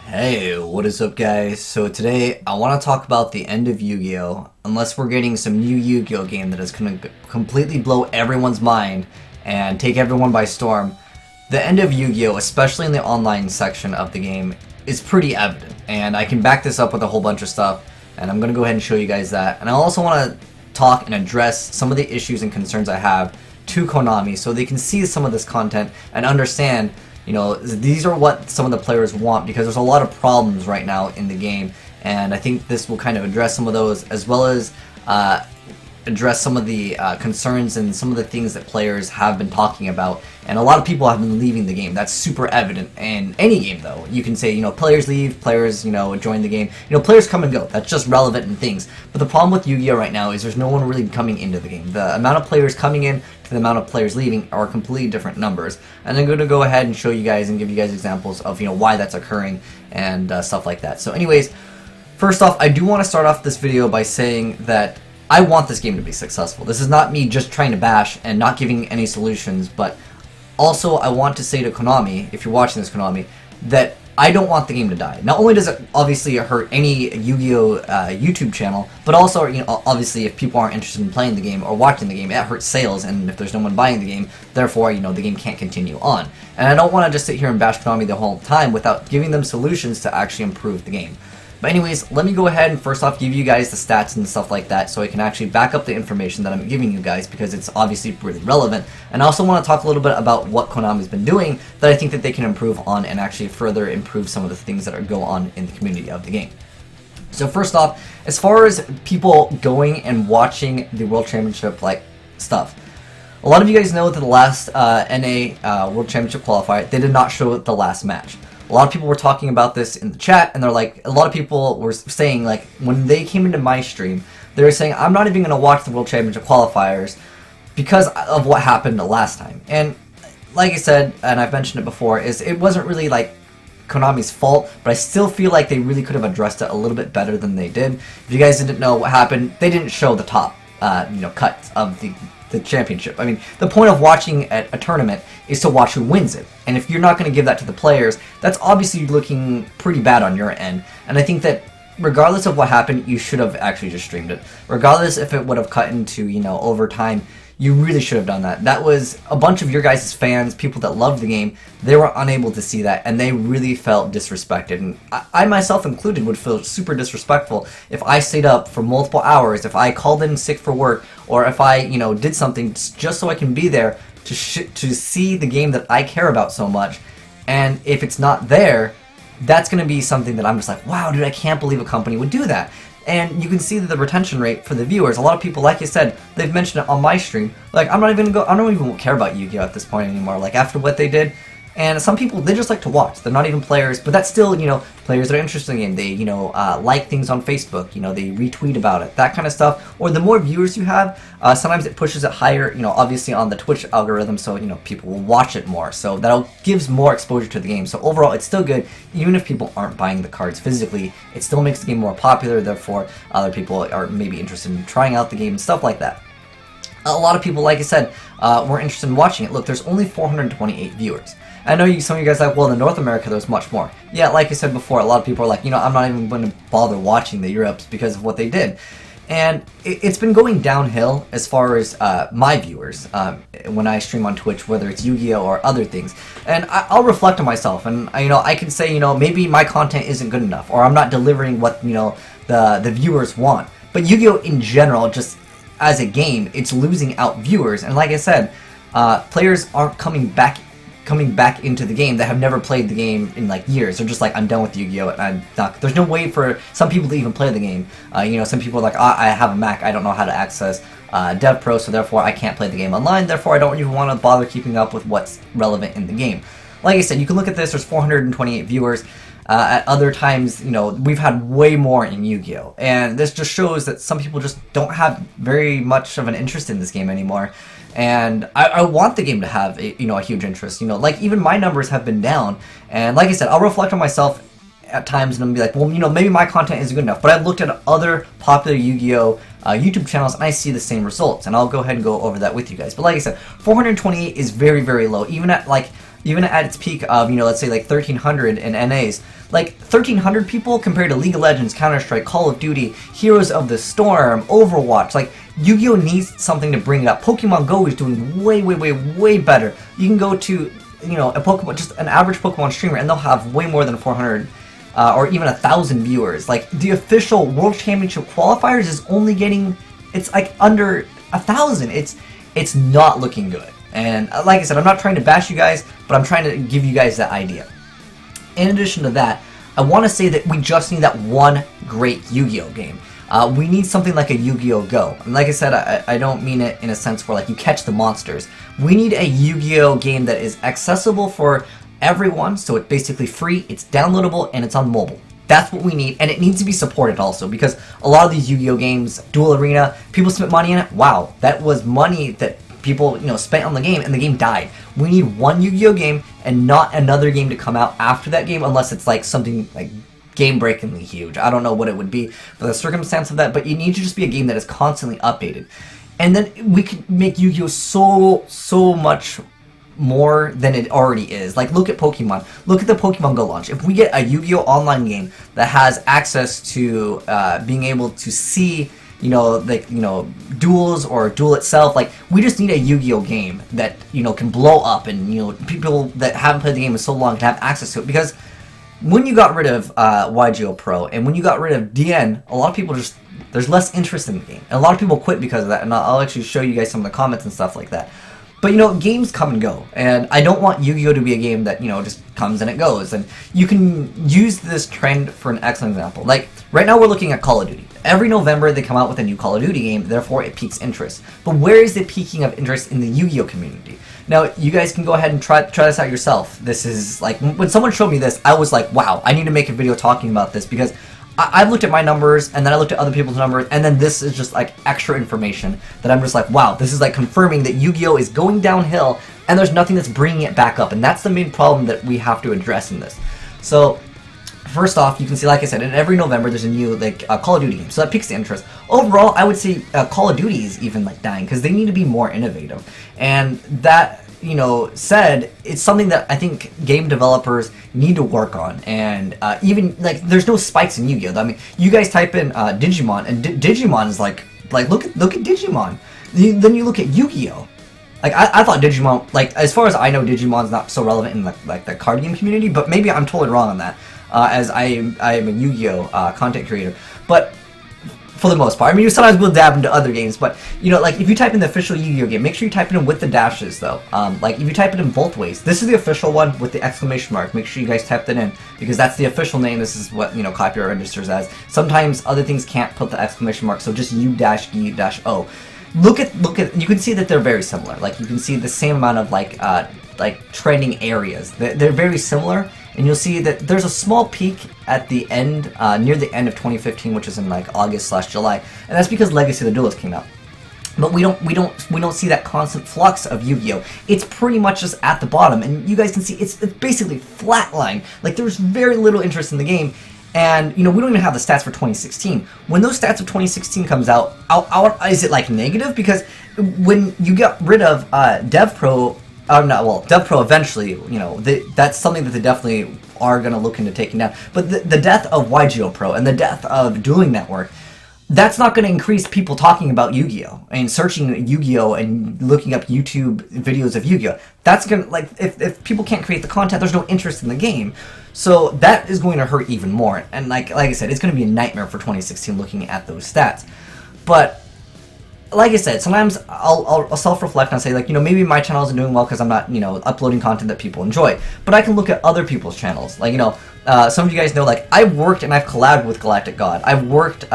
Hey, what is up guys? So today I want to talk about the end of Yugioh, unless we're getting some new Yugioh game that is going to completely blow everyone's mind and take everyone by storm. The end of Yugioh, especially in the online section of the game, is pretty evident, and I can back this up with a whole bunch of stuff, and I'm going to go ahead and show you guys that. And I also want to talk and address some of the issues and concerns I have to Konami so they can see some of this content and understand, you know, these are what some of the players want, because there's a lot of problems right now in the game, and I think this will kind of address some of those, as well as address some of the concerns and some of the things that players have been talking about. And a lot of people have been leaving the game. That's super evident in any game, though. You can say, you know, players leave, players, you know, join the game. You know, players come and go. That's just relevant in things. But the problem with Yu-Gi-Oh right now is there's no one really coming into the game. The amount of players coming in to the amount of players leaving are completely different numbers. And I'm going to go ahead and show you guys and give you guys examples of, you know, why that's occurring and stuff like that. So anyways, first off, I do want to start off this video by saying that I want this game to be successful. This is not me just trying to bash and not giving any solutions, but also I want to say to Konami, if you're watching this, Konami, that I don't want the game to die. Not only does it obviously hurt any Yu-Gi-Oh YouTube channel, but also, you know, obviously if people aren't interested in playing the game or watching the game, it hurts sales, and if there's no one buying the game, therefore, you know, the game can't continue on. And I don't want to just sit here and bash Konami the whole time without giving them solutions to actually improve the game. But anyways, let me go ahead and first off give you guys the stats and stuff like that so I can actually back up the information that I'm giving you guys, because it's obviously really relevant. And I also want to talk a little bit about what Konami's been doing that I think that they can improve on and actually further improve some of the things that go on in the community of the game. So first off, as far as people going and watching the World Championship like stuff, a lot of you guys know that the last NA World Championship qualifier, they did not show the last match. A lot of people were talking about this in the chat, and they're like, a lot of people were saying, like, when they came into my stream, they were saying, I'm not even going to watch the World Championship qualifiers because of what happened the last time. And like I said, and I've mentioned it before, is it wasn't really like Konami's fault, but I still feel like they really could have addressed it a little bit better than they did. If you guys didn't know what happened, they didn't show the top, you know, cuts of the championship. I mean, the point of watching a tournament is to watch who wins it. And if you're not going to give that to the players, that's obviously looking pretty bad on your end. And I think that regardless of what happened, you should have actually just streamed it. Regardless if it would have cut into, you know, overtime, you really should have done that. That was a bunch of your guys' fans, people that loved the game. They were unable to see that, and they really felt disrespected. And I myself included would feel super disrespectful if I stayed up for multiple hours, if I called in sick for work, or if I, you know, did something just so I can be there to see the game that I care about so much. And if it's not there, that's going to be something that I'm just like, wow, dude, I can't believe a company would do that. And you can see that the retention rate for the viewers, a lot of people, like I said, they've mentioned it on my stream, like, I don't even care about Yu-Gi-Oh at this point anymore, like, after what they did. And some people, they just like to watch. They're not even players, but that's still, you know, players that are interested in the game. They, you know, like things on Facebook, you know, they retweet about it, that kind of stuff. Or the more viewers you have, sometimes it pushes it higher, you know, obviously on the Twitch algorithm, so, you know, people will watch it more. So that gives more exposure to the game. So overall, it's still good. Even if people aren't buying the cards physically, it still makes the game more popular. Therefore, other people are maybe interested in trying out the game and stuff like that. A lot of people, like I said, were interested in watching it. Look, there's only 428 viewers. I know some of you guys are like, well, in North America, there's much more. Yeah, like I said before, a lot of people are like, you know, I'm not even going to bother watching the Europes because of what they did. And it's been going downhill as far as my viewers when I stream on Twitch, whether it's Yu-Gi-Oh or other things. And I'll reflect on myself, and you know, I can say, you know, maybe my content isn't good enough, or I'm not delivering what, you know, the viewers want. But Yu-Gi-Oh in general, just as a game, it's losing out viewers. And like I said, players aren't coming back into the game that have never played the game in like years. They're just like, I'm done with Yu-Gi-Oh! And I'm not. There's no way for some people to even play the game. You know, some people are like, I have a Mac, I don't know how to access DevPro, so therefore I can't play the game online, therefore I don't even want to bother keeping up with what's relevant in the game. Like I said, you can look at this, there's 428 viewers. At other times, you know, we've had way more in Yu-Gi-Oh! And this just shows that some people just don't have very much of an interest in this game anymore. And I want the game to have a, you know, a huge interest. You know, like, even my numbers have been down. And like I said, I'll reflect on myself at times and I'll be like, well, you know, maybe my content isn't good enough. But I've looked at other popular Yu-Gi-Oh! YouTube channels and I see the same results. And I'll go ahead and go over that with you guys. But like I said, 428 is very, very low. Even at, like, even at its peak of, you know, let's say like 1,300 in NAs, like 1,300 people compared to League of Legends, Counter-Strike, Call of Duty, Heroes of the Storm, Overwatch. Like, Yu-Gi-Oh needs something to bring it up. Pokemon Go is doing way better. You can go to, you know, a Pokemon, just an average Pokemon streamer, and they'll have way more than 400 or even 1,000 viewers. Like, the official World Championship qualifiers is only getting, it's like under 1,000. It's not looking good. And like I said, I'm not trying to bash you guys, but I'm trying to give you guys that idea. In addition to that, I want to say that we just need that one great Yu-Gi-Oh game. We need something like a Yu-Gi-Oh Go. And like I said, I don't mean it in a sense where like you catch the monsters. We need a Yu-Gi-Oh game that is accessible for everyone, so it's basically free, it's downloadable, and it's on mobile. That's what we need, and it needs to be supported also, because a lot of these Yu-Gi-Oh games, Duel Arena, people spent money in it. Wow, that was money that people, you know, spent on the game, and the game died. We need one Yu-Gi-Oh game and not another game to come out after that game, unless it's like something like game-breakingly huge. I don't know what it would be for the circumstance of that, but you need to just be a game that is constantly updated. And then we could make Yu-Gi-Oh so much more than it already is. Like, look at Pokemon. Look at the Pokemon Go launch. If we get a Yu-Gi-Oh online game that has access to being able to see, you know, like, you know, duels or duel itself, like, we just need a Yu-Gi-Oh game that, you know, can blow up, and, you know, people that haven't played the game in so long can have access to it. Because when you got rid of YGO Pro and when you got rid of DN, a lot of people just, there's less interest in the game, and a lot of people quit because of that. And I'll actually show you guys some of the comments and stuff like that. But, you know, games come and go, and I don't want Yu-Gi-Oh to be a game that, you know, just comes and it goes. And you can use this trend for an excellent example. Like, right now we're looking at Call of Duty. Every November they come out with a new Call of Duty game, therefore it piques interest. But where is the peaking of interest in the Yu-Gi-Oh community? Now, you guys can go ahead and try this out yourself. This is, like, when someone showed me this, I was like, wow, I need to make a video talking about this, because I've looked at my numbers, and then I looked at other people's numbers, and then this is just like extra information that I'm just like, wow, this is like confirming that Yu-Gi-Oh is going downhill, and there's nothing that's bringing it back up, and that's the main problem that we have to address in this. So, first off, you can see, like I said, in every November there's a new like Call of Duty game, so that piques the interest. Overall, I would say Call of Duty is even like dying, because they need to be more innovative, and that, you know, said, it's something that I think game developers need to work on. And even, like, there's no spikes in Yu-Gi-Oh! I mean, you guys type in Digimon, and Digimon is like look at Digimon. Then you look at Yu-Gi-Oh! Like, I thought Digimon, like, as far as I know, Digimon's not so relevant in like the card game community, but maybe I'm totally wrong on that, as I am a Yu-Gi-Oh! Content creator. But for the most part, I mean, you sometimes will dab into other games, but, you know, like, if you type in the official Yu-Gi-Oh game, make sure you type it in with the dashes, though. Like, if you type it in both ways, this is the official one with the exclamation mark. Make sure you guys type that in, because that's the official name. This is what, you know, copyright registers as. Sometimes other things can't put the exclamation mark, so just U-G-O. Look at, you can see that they're very similar. Like, you can see the same amount of, like trending areas. They're very similar. And you'll see that there's a small peak at the end, near the end of 2015, which is in like August/July, and that's because Legacy of the Duelist came out. But we don't see that constant flux of Yu-Gi-Oh. It's pretty much just at the bottom, and you guys can see it's basically flatline. Like, there's very little interest in the game, and, you know, we don't even have the stats for 2016. When those stats of 2016 comes out, is it like negative? Because when you get rid of DevPro. DevPro eventually, you know, that's something that they definitely are going to look into taking down. But the death of YGO Pro and the death of Dueling Network, that's not going to increase people talking about Yu-Gi-Oh! And searching Yu-Gi-Oh! And looking up YouTube videos of Yu-Gi-Oh! That's going to, like, if people can't create the content, there's no interest in the game. So that is going to hurt even more. And like I said, it's going to be a nightmare for 2016 looking at those stats. But like I said, sometimes I'll self-reflect and say, like, you know, maybe my channel isn't doing well because I'm not, you know, uploading content that people enjoy. But I can look at other people's channels. Like, you know, some of you guys know, like, I've worked and I've collabed with Galactic God. I've worked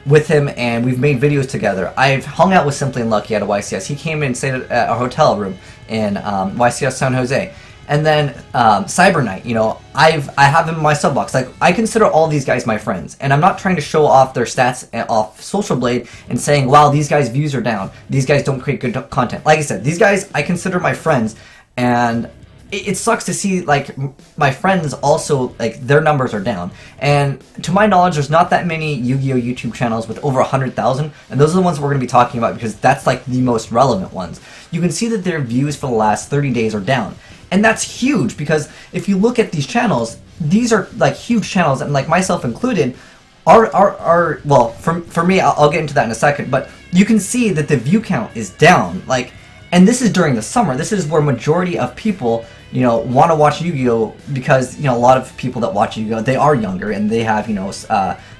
with him and we've made videos together. I've hung out with Simply Unlucky at a YCS. He came and stayed at a hotel room in YCS San Jose. And then Cyber Knight, you know, I have him in my sub box. Like, I consider all these guys my friends, and I'm not trying to show off their stats off Social Blade and saying, wow, these guys' views are down, these guys don't create good content. Like I said, these guys I consider my friends, and it sucks to see, like, my friends also, like, their numbers are down. And to my knowledge, there's not that many Yu-Gi-Oh! YouTube channels with over 100,000, and those are the ones we're going to be talking about because that's, like, the most relevant ones. You can see that their views for the last 30 days are down. And that's huge, because if you look at these channels, these are like huge channels, and like myself included, are well, for me, I'll get into that in a second, but you can see that the view count is down, like, and this is during the summer. This is where majority of people, you know, want to watch Yu-Gi-Oh, because, you know, a lot of people that watch Yu-Gi-Oh, they are younger, and they have, you know,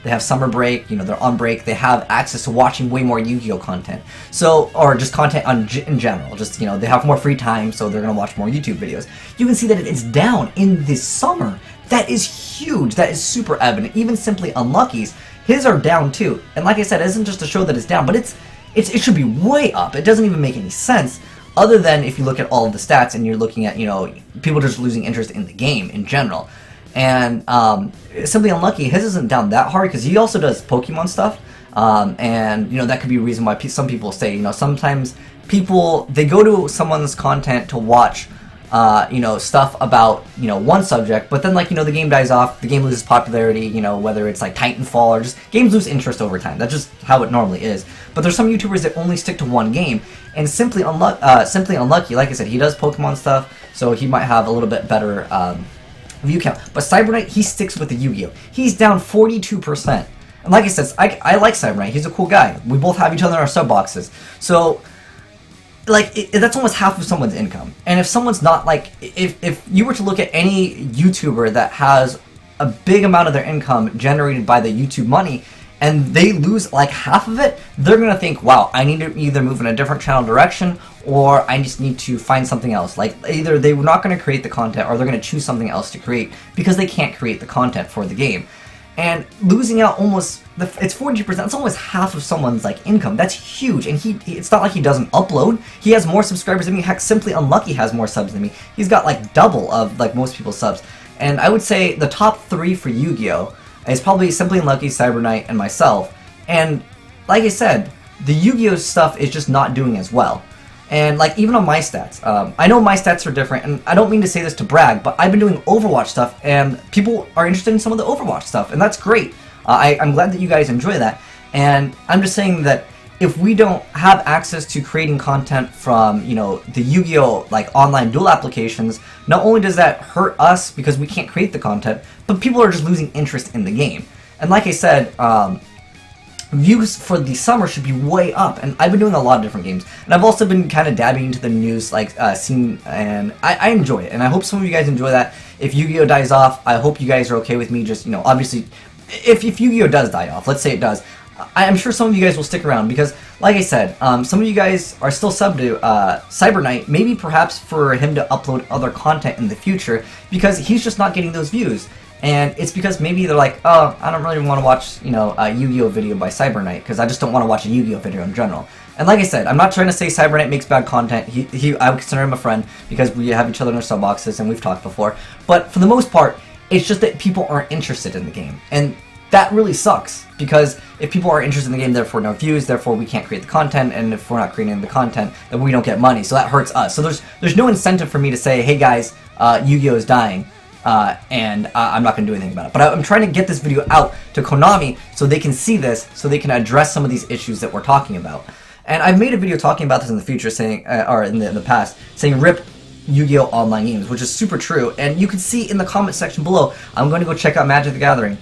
they have summer break, you know, they're on break, they have access to watching way more Yu-Gi-Oh content, so, or just content in general, just, you know, they have more free time, so they're gonna watch more YouTube videos. You can see that it's down in this summer. That is huge. That is super evident. Even Simply Unlucky's, his are down too. And like I said, it isn't just to show that it's down, but it should be way up. It doesn't even make any sense, other than if you look at all of the stats and you're looking at, you know, people just losing interest in the game in general. And Simply Unlucky, his isn't down that hard, because he also does Pokemon stuff. And, you know, that could be a reason why some people say, you know, sometimes people, they go to someone's content to watch, you know, stuff about, you know, one subject, but then, like, you know, the game dies off, the game loses popularity, you know, whether it's like Titanfall or just games lose interest over time. That's just how it normally is. But there's some YouTubers that only stick to one game, and Simply Unlucky, like I said, he does Pokemon stuff, so he might have a little bit better view count. But Cyberknight, he sticks with the Yu-Gi-Oh. He's down 42%. And like I said, I like Cyberknight. He's a cool guy. We both have each other in our sub boxes. So, like, that's almost half of someone's income. And if someone's not, like, if you were to look at any YouTuber that has a big amount of their income generated by the YouTube money, and they lose like half of it, they're gonna think, wow, I need to either move in a different channel direction, or I just need to find something else. Like, either they're not gonna create the content, or they're gonna choose something else to create, because they can't create the content for the game. And losing out almost, it's 40%, that's almost half of someone's, like, income. That's huge, and it's not like he doesn't upload. He has more subscribers than me. Heck, Simply Unlucky has more subs than me. He's got, like, double of, like, most people's subs. And I would say the top 3 for Yu-Gi-Oh! Is probably Simply Unlucky, Cyberknight, and myself. And, like I said, the Yu-Gi-Oh! Stuff is just not doing as well. And, like, even on my stats, I know my stats are different, and I don't mean to say this to brag, but I've been doing Overwatch stuff, and people are interested in some of the Overwatch stuff, and that's great. I'm glad that you guys enjoy that, and I'm just saying that if we don't have access to creating content from, you know, the Yu-Gi-Oh! Like, online duel applications, not only does that hurt us because we can't create the content, but people are just losing interest in the game. And like I said, views for the summer should be way up, and I've been doing a lot of different games, and I've also been kind of dabbing into the news, like, scene, and I enjoy it, and I hope some of you guys enjoy that. If Yu-Gi-Oh! Dies off, I hope you guys are okay with me just, you know, obviously, if Yu-Gi-Oh! Does die off, let's say it does, I'm sure some of you guys will stick around, because, like I said, some of you guys are still subbed to Cyberknight, maybe perhaps for him to upload other content in the future, because he's just not getting those views. And it's because maybe they're like, oh, I don't really want to watch, you know, a Yu-Gi-Oh! Video by Cyberknight, because I just don't want to watch a Yu-Gi-Oh! Video in general. And like I said, I'm not trying to say Cyberknight makes bad content. I would consider him a friend, because we have each other in our sub boxes, and we've talked before. But for the most part, it's just that people aren't interested in the game. And that really sucks, because if people aren't interested in the game, therefore no views, therefore we can't create the content, and if we're not creating the content, then we don't get money, so that hurts us. So there's no incentive for me to say, hey guys, Yu-Gi-Oh! Is dying, and I'm not going to do anything about it. But I'm trying to get this video out to Konami so they can see this, so they can address some of these issues that we're talking about. And I've made a video talking about this in the future, saying, or in the past, saying rip Yu-Gi-Oh! Online games, which is super true, and you can see in the comment section below, I'm going to go check out Magic the Gathering.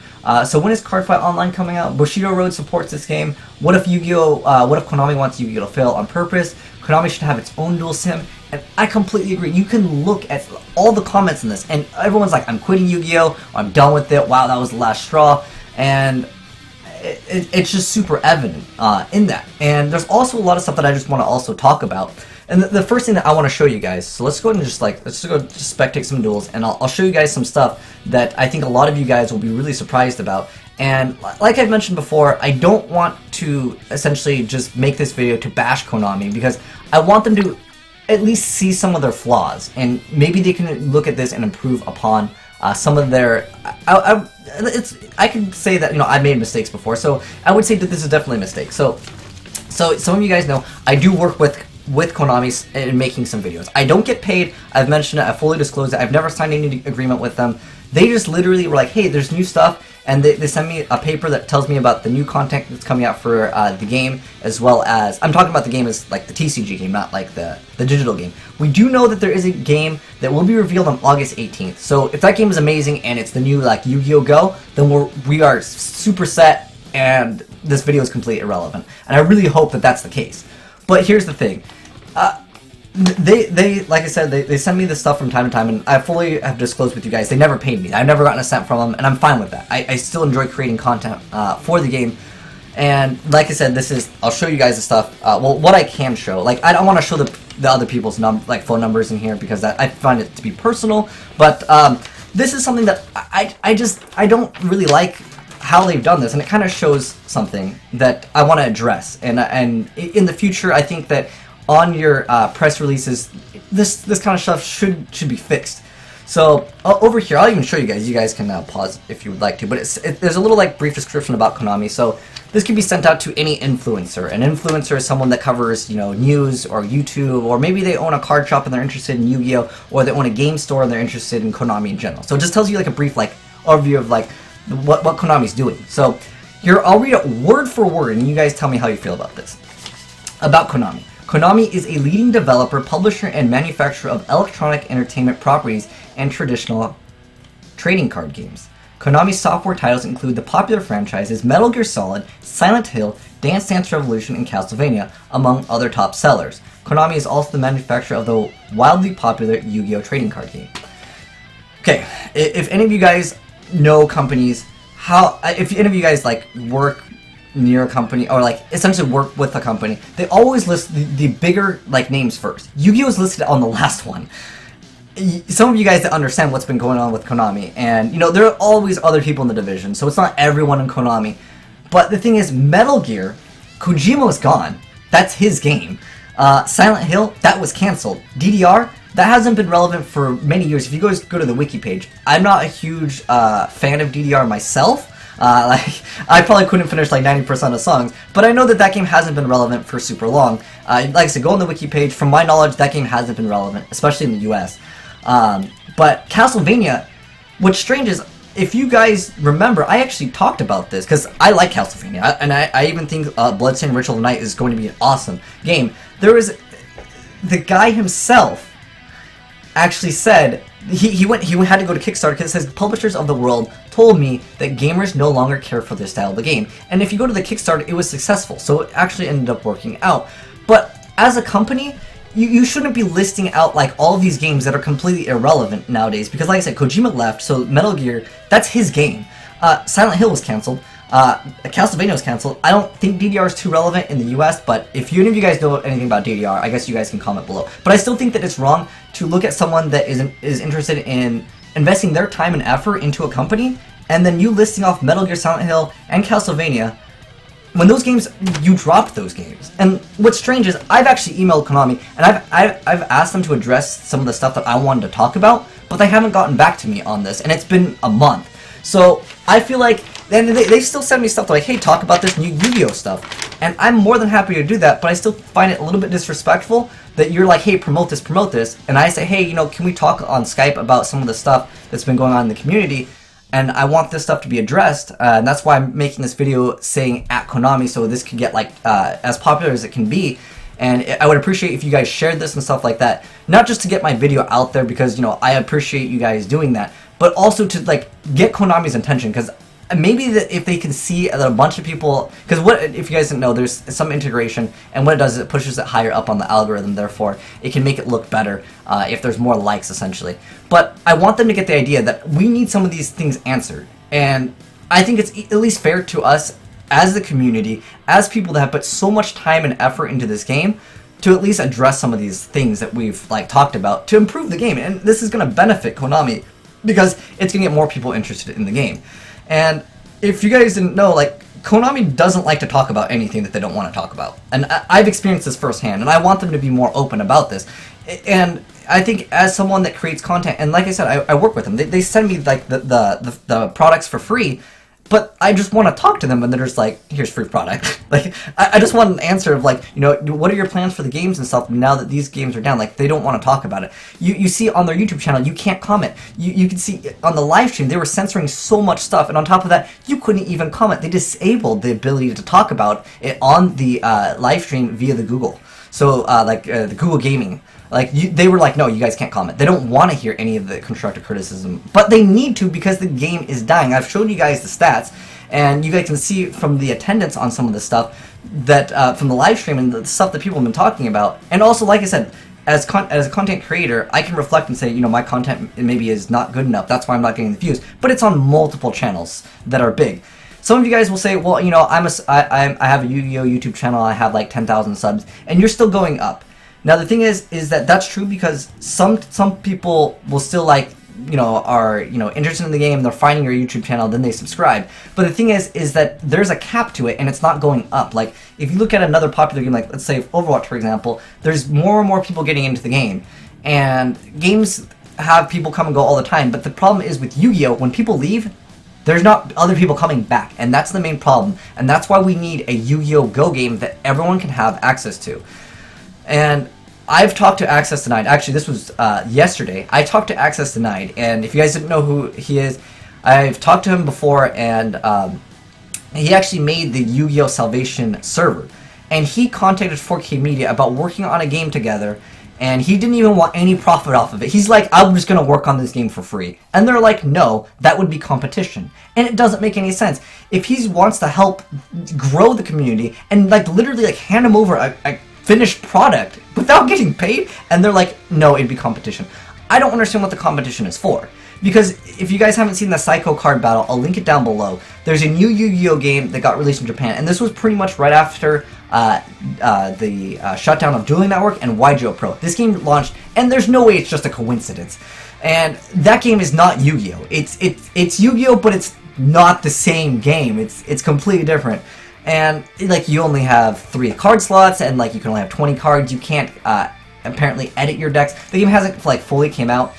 So when is Cardfight Online coming out? Bushido Road supports this game. What if Yu-Gi-Oh! What if Konami wants Yu-Gi-Oh! To fail on purpose? Konami should have its own dual sim, and I completely agree. You can look at all the comments in this, and everyone's like, I'm quitting Yu-Gi-Oh! I'm done with it, wow, that was the last straw, and it's just super evident in that. And there's also a lot of stuff that I just want to also talk about. And the first thing that I want to show you guys, so let's go ahead and let's go just spectate some duels, and I'll show you guys some stuff that I think a lot of you guys will be really surprised about. And like I've mentioned before, I don't want to essentially just make this video to bash Konami, because I want them to at least see some of their flaws, and maybe they can look at this and improve upon some of their... I can say that, you know, I've made mistakes before, so I would say that this is definitely a mistake. So some of you guys know, I do work with Konami in making some videos. I don't get paid, I've mentioned it, I fully disclosed it, I've never signed any agreement with them. They just literally were like, hey, there's new stuff, and they send me a paper that tells me about the new content that's coming out for the game, as well as, I'm talking about the game as like the TCG game, not like the digital game. We do know that there is a game that will be revealed on August 18th. So if that game is amazing and it's the new like Yu-Gi-Oh Go, then we are super set, and this video is completely irrelevant. And I really hope that that's the case. But here's the thing. They like I said, they send me this stuff from time to time, and I fully have disclosed with you guys, they never paid me. I've never gotten a cent from them, and I'm fine with that. I still enjoy creating content for the game. And like I said, I'll show you guys the stuff, well, what I can show. Like, I don't want to show the other people's phone numbers in here, because I find it to be personal, but this is something that I don't really like how they've done this, and it kind of shows something that I want to address. And in the future, I think that on your press releases, this kind of stuff should be fixed. So over here, I'll even show you guys. You guys can pause if you would like to, but there's a little like brief description about Konami. So this can be sent out to any influencer. An influencer is someone that covers, you know, news or YouTube, or maybe they own a card shop and they're interested in Yu-Gi-Oh, or they own a game store and they're interested in Konami in general. So it just tells you like a brief like overview of like what Konami's doing. So here, I'll read it word for word, and you guys tell me how you feel about this. About Konami. Konami is a leading developer, publisher, and manufacturer of electronic entertainment properties and traditional trading card games. Konami's software titles include the popular franchises Metal Gear Solid, Silent Hill, Dance Dance Revolution, and Castlevania, among other top sellers. Konami is also the manufacturer of the wildly popular Yu-Gi-Oh trading card game. Okay, if any of you guys know companies, if any of you guys like work near a company, or like essentially work with a company, they always list the bigger like names first. Yu-Gi-Oh is listed on the last one. Some of you guys that understand what's been going on with Konami, and you know, there are always other people in the division, so it's not everyone in Konami. But the thing is, Metal Gear, Kojima's gone. That's his game. Silent Hill, that was canceled. DDR, that hasn't been relevant for many years. If you guys go to the wiki page, I'm not a huge fan of DDR myself. Like, I probably couldn't finish like 90% of songs, but I know that game hasn't been relevant for super long. Like I said, go on the wiki page. From my knowledge, that game hasn't been relevant, especially in the US. But Castlevania, what's strange is, if you guys remember, I actually talked about this, because I like Castlevania, and I even think Bloodstained Ritual of the Night is going to be an awesome game. There was, the guy himself actually said, he had to go to Kickstarter because it says, publishers of the world told me that gamers no longer care for this style of the game. And if you go to the Kickstarter, it was successful, so it actually ended up working out. But as a company, you shouldn't be listing out like all of these games that are completely irrelevant nowadays, because like I said, Kojima left, so Metal Gear, that's his game. Silent Hill was canceled. Castlevania was canceled. I don't think DDR is too relevant in the US, but if any of you guys know anything about DDR, I guess you guys can comment below. But I still think that it's wrong to look at someone that is interested in investing their time and effort into a company, and then you listing off Metal Gear, Silent Hill, and Castlevania, when those games, you dropped those games. And what's strange is, I've actually emailed Konami, and I've asked them to address some of the stuff that I wanted to talk about, but they haven't gotten back to me on this, and it's been a month. So I feel like, and they still send me stuff like, hey, talk about this new Yu-Gi-Oh stuff. And I'm more than happy to do that, but I still find it a little bit disrespectful that you're like, hey, promote this. And I say, hey, you know, can we talk on Skype about some of the stuff that's been going on in the community? And I want this stuff to be addressed, and that's why I'm making this video saying at Konami, so this can get like as popular as it can be. And I would appreciate if you guys shared this and stuff like that, not just to get my video out there, because, you know, I appreciate you guys doing that, but also to like get Konami's attention, because maybe that if they can see that a bunch of people, because what if you guys didn't know, there's some integration, and what it does is it pushes it higher up on the algorithm, therefore it can make it look better if there's more likes, essentially. But I want them to get the idea that we need some of these things answered, and I think it's at least fair to us as the community, as people that have put so much time and effort into this game, to at least address some of these things that we've like talked about to improve the game. And this is going to benefit Konami, because it's going to get more people interested in the game. And if you guys didn't know, like, Konami doesn't like to talk about anything that they don't want to talk about. And I've experienced this firsthand, and I want them to be more open about this. And I think as someone that creates content, and like I said, I work with them. They send me like the products for free, but I just want to talk to them, and they're just like, here's free product. Like, I just want an answer of like, you know, what are your plans for the games and stuff now that these games are down? Like, they don't want to talk about it. You see on their YouTube channel, you can't comment. You can see on the live stream, they were censoring so much stuff, and on top of that, you couldn't even comment. They disabled the ability to talk about it on the live stream via the Google. So, the Google Gaming. Like, they were like, no, you guys can't comment. They don't want to hear any of the constructive criticism. But they need to, because the game is dying. I've showed you guys the stats, and you guys can see from the attendance on some of the stuff that, from the live stream and the stuff that people have been talking about. And also, like I said, as a content creator, I can reflect and say, you know, my content maybe is not good enough. That's why I'm not getting the views. But it's on multiple channels that are big. Some of you guys will say, well, you know, I have a Yu-Gi-Oh YouTube channel. I have like 10,000 subs, and you're still going up. Now the thing is that that's true because some people will still like, you know, are, you know, interested in the game, they're finding your YouTube channel, then they subscribe. But the thing is that there's a cap to it, and it's not going up. Like, if you look at another popular game, like let's say Overwatch, for example, there's more and more people getting into the game, and games have people come and go all the time. But the problem is with Yu-Gi-Oh, when people leave, there's not other people coming back, and that's the main problem. And that's why we need a Yu-Gi-Oh Go game that everyone can have access to. And I've talked to Access Denied. Actually, this was yesterday. I talked to Access Denied, and if you guys didn't know who he is, I've talked to him before, and he actually made the Yu-Gi-Oh! Salvation server. And he contacted 4K Media about working on a game together, and he didn't even want any profit off of it. He's like, I'm just going to work on this game for free. And they're like, no, that would be competition. And it doesn't make any sense. If he wants to help grow the community and like literally like hand him over a finished product without getting paid, and they're like, no, it'd be competition. I don't understand what the competition is for. Because if you guys haven't seen the Psycho card battle, I'll link it down below. There's a new Yu-Gi-Oh game that got released in Japan, and this was pretty much right after the shutdown of Dueling Network and YGO Pro. This game launched, and there's no way it's just a coincidence. And that game is not Yu-Gi-Oh! It's Yu-Gi-Oh, but it's not the same game. It's completely different. And like, you only have 3 card slots, and like you can only have 20 cards. You can't apparently edit your decks. The game hasn't like fully came out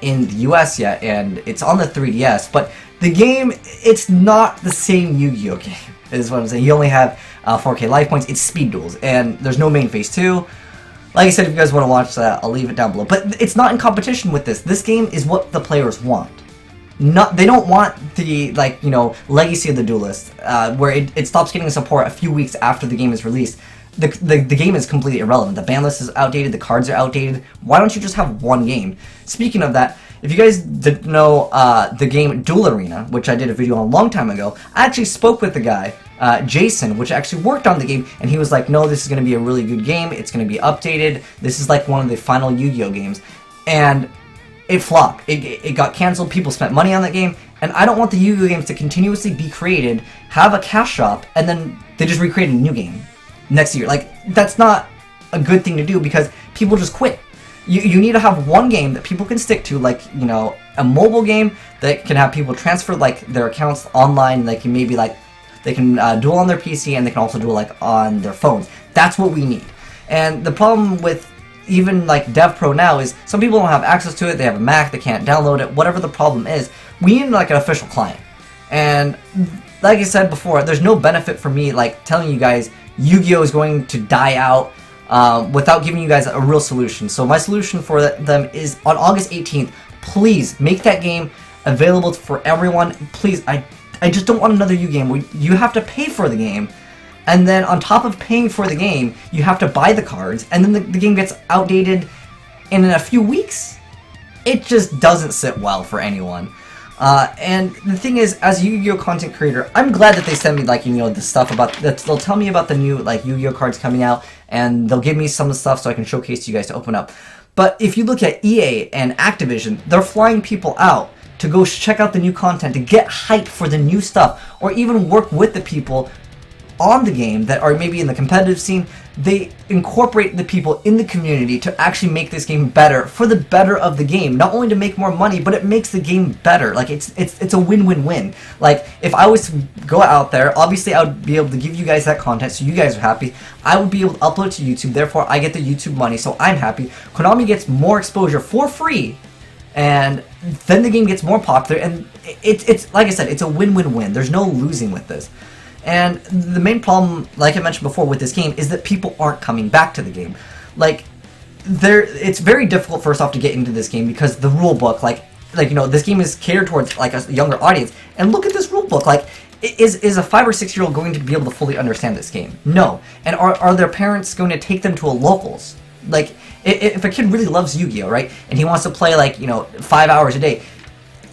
in the US yet, and it's on the 3DS. But the game, it's not the same Yu-Gi-Oh game, is what I'm saying. You only have 4K life points. It's speed duels, and there's no main phase 2. Like I said, if you guys want to watch that, I'll leave it down below. But it's not in competition with this. This game is what the players want. They don't want the, like, you know, legacy of the duelist, where it stops getting support a few weeks after the game is released. The game is completely irrelevant. The ban list is outdated, the cards are outdated. Why don't you just have one game? Speaking of that, if you guys didn't know the game Duel Arena, which I did a video on a long time ago, I actually spoke with the guy, Jason, which actually worked on the game, and he was like, no, this is going to be a really good game, it's going to be updated, this is like one of the final Yu-Gi-Oh games. And it flopped. It got canceled. People spent money on that game, and I don't want the Yu-Gi-Oh games to continuously be created, have a cash shop, and then they just recreate a new game next year. Like, that's not a good thing to do, because people just quit. You need to have one game that people can stick to, like, you know, a mobile game that can have people transfer like their accounts online. They can maybe like they can duel on their PC, and they can also duel like on their phones. That's what we need. And the problem with even like DevPro now is some people don't have access to it. They have a Mac, they can't download it. Whatever the problem is, we need like an official client. And like I said before, there's no benefit for me like telling you guys Yu-Gi-Oh is going to die out without giving you guys a real solution. So my solution for them is on August 18th, please make that game available for everyone. Please, I just don't want another Yu game where you have to pay for the game, and then on top of paying for the game, you have to buy the cards, and then the game gets outdated in a few weeks. It just doesn't sit well for anyone. And the thing is, as a Yu-Gi-Oh content creator, I'm glad that they send me like, you know, the stuff about that. They'll tell me about the new like Yu-Gi-Oh cards coming out, and they'll give me some of the stuff so I can showcase to you guys to open up. But if you look at EA and Activision, they're flying people out to go check out the new content, to get hype for the new stuff, or even work with the people on the game that are maybe in the competitive scene. They incorporate the people in the community to actually make this game better, for the better of the game. Not only to make more money, but it makes the game better. Like, it's a win-win-win. Like, if I was to go out there, obviously I would be able to give you guys that content so you guys are happy. I would be able to upload it to YouTube, therefore I get the YouTube money, so I'm happy. Konami gets more exposure for free, and then the game gets more popular, and it's like I said, it's a win-win-win. There's no losing with this. And the main problem, like I mentioned before, with this game is that people aren't coming back to the game. Like, it's very difficult, first off, to get into this game because the rule book, like you know, this game is catered towards like a younger audience. And look at this rule book. Like, is a 5 or 6-year-old going to be able to fully understand this game? No. And are their parents going to take them to a locals? Like, if a kid really loves Yu-Gi-Oh, right, and he wants to play, like, you know, 5 hours a day,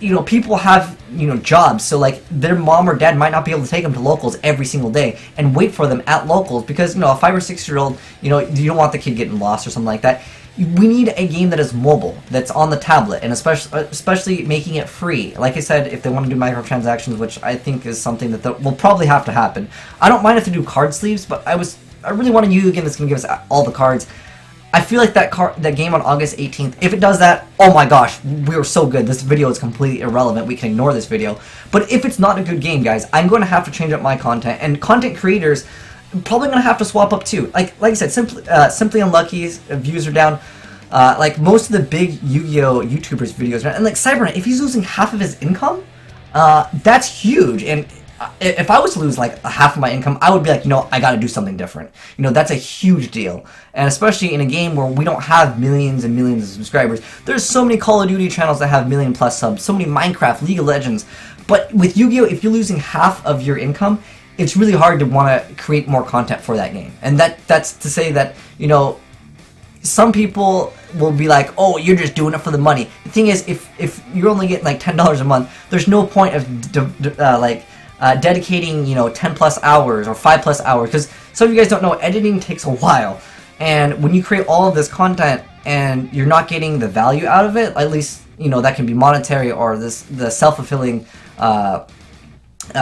you know, people have, you know, jobs, so, like, their mom or dad might not be able to take them to locals every single day and wait for them at locals because, you know, a 5 or 6-year-old, you know, you don't want the kid getting lost or something like that. We need a game that is mobile, that's on the tablet, and especially making it free. Like I said, if they want to do microtransactions, which I think is something that will probably have to happen. I don't mind if they do card sleeves, but I really want a Yu-Gi-Oh game that's going to give us all the cards. I feel like that game on August 18th, if it does that, oh my gosh, we were so good. This video is completely irrelevant. We can ignore this video. But if it's not a good game, guys, I'm going to have to change up my content. And content creators probably going to have to swap up too. Like I said, Simply Unlucky, views are down. Like most of the big Yu-Gi-Oh YouTubers videos, and like Cybernet, if he's losing half of his income, that's huge. And if I was to lose like half of my income, I would be like, you know, I got to do something different. You know, that's a huge deal. And especially in a game where we don't have millions and millions of subscribers. There's so many Call of Duty channels that have million+ subs, so many Minecraft, League of Legends. But with Yu-Gi-Oh, if you're losing half of your income, it's really hard to want to create more content for that game. And that's to say that, you know, some people will be like, oh, you're just doing it for the money. The thing is, if you're only getting like $10 a month, there's no point of dedicating, you know, 10+ hours or 5+ hours, because some of you guys don't know, editing takes a while. And when you create all of this content and you're not getting the value out of it, at least, you know, that can be monetary or the self-fulfilling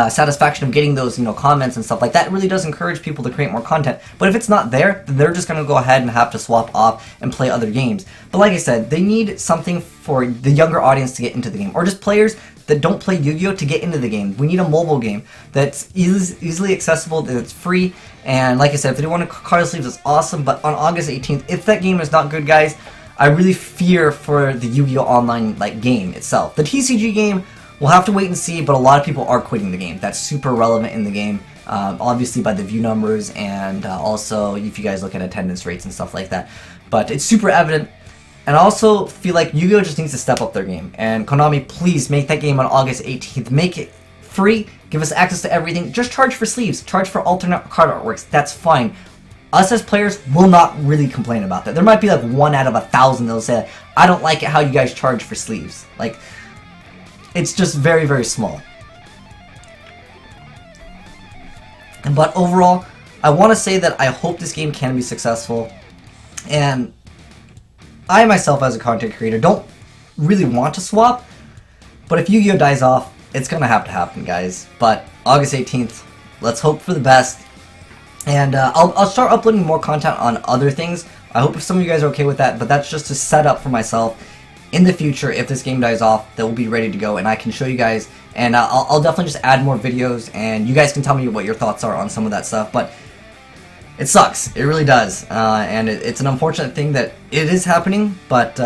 satisfaction of getting those, you know, comments and stuff like that, really does encourage people to create more content. But if it's not there, then they're just going to go ahead and have to swap off and play other games. But like I said, they need something for the younger audience to get into the game, or just players that don't play Yu-Gi-Oh to get into the game. We need a mobile game that's easily accessible, that's free. And like I said, if they want to card sleeves, it's awesome. But on August 18th, if that game is not good, guys, I really fear for the Yu-Gi-Oh online like game itself. The TCG game, we'll have to wait and see, but a lot of people are quitting the game. That's super relevant in the game, obviously by the view numbers, and also if you guys look at attendance rates and stuff like that. But it's super evident, and I also feel like Yu-Gi-Oh just needs to step up their game. And Konami, please make that game on August 18th. Make it free, give us access to everything. Just charge for sleeves, charge for alternate card artworks. That's fine. Us as players will not really complain about that. There might be like 1 out of 1,000 that'll say, I don't like it how you guys charge for sleeves. Like, it's just very, very small. But overall, I want to say that I hope this game can be successful. And I myself, as a content creator, don't really want to swap. But if Yu-Gi-Oh dies off, it's going to happen, guys. But August 18th, let's hope for the best. And I'll start uploading more content on other things. I hope some of you guys are okay with that. But that's just to set up for myself. In the future, if this game dies off, that will be ready to go, and I can show you guys, and I'll definitely just add more videos, and you guys can tell me what your thoughts are on some of that stuff. But it sucks, it really does, and it's an unfortunate thing that it is happening, but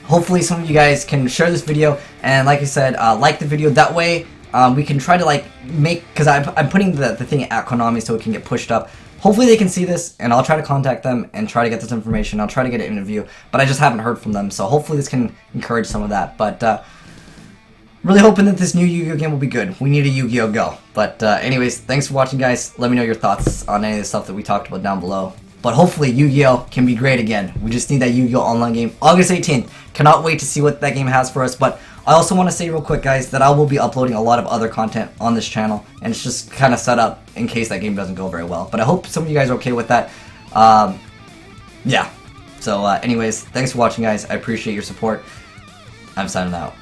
hopefully some of you guys can share this video, and like I said, like the video. That way we can try to like make, because I'm putting the thing at Konami so it can get pushed up. Hopefully they can see this, and I'll try to contact them and try to get this information. I'll try to get an interview, but I just haven't heard from them, so hopefully this can encourage some of that. But really hoping that this new Yu-Gi-Oh game will be good. We need a Yu-Gi-Oh Go. But anyways, thanks for watching, guys. Let me know your thoughts on any of the stuff that we talked about down below. But hopefully Yu-Gi-Oh can be great again. We just need that Yu-Gi-Oh online game. August 18th. Cannot wait to see what that game has for us. But I also want to say real quick, guys, that I will be uploading a lot of other content on this channel, and it's just kind of set up in case that game doesn't go very well. But I hope some of you guys are okay with that. Yeah. So anyways, thanks for watching, guys. I appreciate your support. I'm signing out.